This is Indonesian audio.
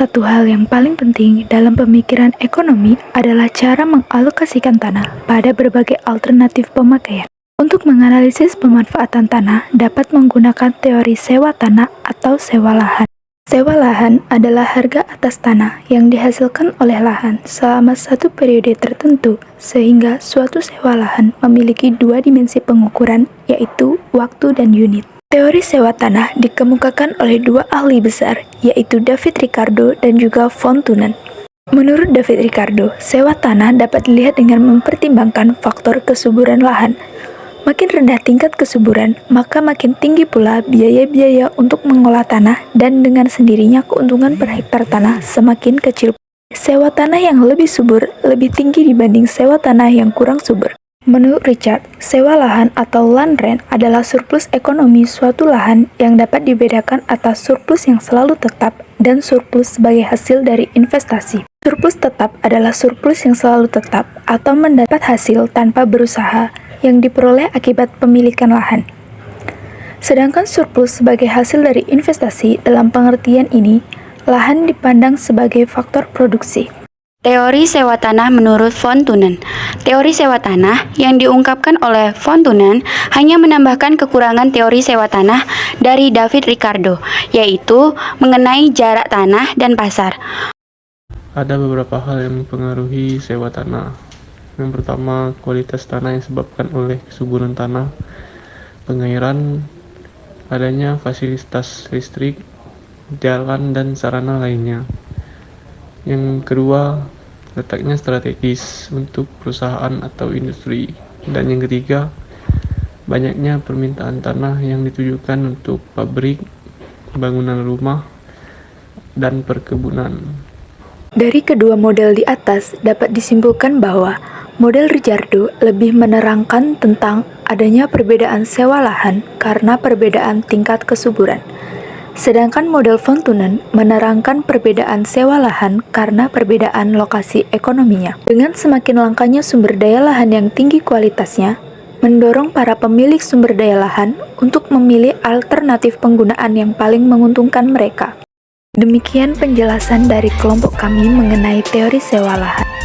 satu hal yang paling penting dalam pemikiran ekonomi adalah cara mengalokasikan tanah pada berbagai alternatif pemakaian. Untuk menganalisis pemanfaatan tanah, dapat menggunakan teori sewa tanah atau sewa lahan. Sewa lahan adalah harga atas tanah yang dihasilkan oleh lahan selama satu periode tertentu, sehingga suatu sewa lahan memiliki dua dimensi pengukuran, yaitu waktu dan unit. Teori sewa tanah dikemukakan oleh dua ahli besar, yaitu David Ricardo dan juga von Thunen. Menurut David Ricardo, sewa tanah dapat dilihat dengan mempertimbangkan faktor kesuburan lahan. Makin rendah tingkat kesuburan, maka makin tinggi pula biaya-biaya untuk mengolah tanah, dan dengan sendirinya keuntungan per hektar tanah semakin kecil. Sewa tanah yang lebih subur lebih tinggi dibanding sewa tanah yang kurang subur. Menurut Richard, sewa lahan atau land rent adalah surplus ekonomi suatu lahan yang dapat dibedakan atas surplus yang selalu tetap dan surplus sebagai hasil dari investasi. Surplus tetap adalah surplus yang selalu tetap atau mendapat hasil tanpa berusaha yang diperoleh akibat pemilikan lahan. Sedangkan surplus sebagai hasil dari investasi, dalam pengertian ini, lahan dipandang sebagai faktor produksi. Teori sewa tanah menurut von Thunen. Teori sewa tanah yang diungkapkan oleh von Thunen hanya menambahkan kekurangan teori sewa tanah dari David Ricardo, yaitu mengenai jarak tanah dan pasar. Ada beberapa hal yang mempengaruhi sewa tanah. Yang pertama, kualitas tanah yang disebabkan oleh kesuburan tanah, pengairan, adanya fasilitas listrik, jalan, dan sarana lainnya. Yang kedua, letaknya strategis untuk perusahaan atau industri. Dan yang ketiga, banyaknya permintaan tanah yang ditujukan untuk pabrik, bangunan rumah, dan perkebunan. Dari kedua model di atas dapat disimpulkan bahwa model Ricardo lebih menerangkan tentang adanya perbedaan sewa lahan karena perbedaan tingkat kesuburan. Sedangkan model von Thunen menerangkan perbedaan sewa lahan karena perbedaan lokasi ekonominya. Dengan semakin langkanya sumber daya lahan yang tinggi kualitasnya, mendorong para pemilik sumber daya lahan untuk memilih alternatif penggunaan yang paling menguntungkan mereka. Demikian penjelasan dari kelompok kami mengenai teori sewa lahan.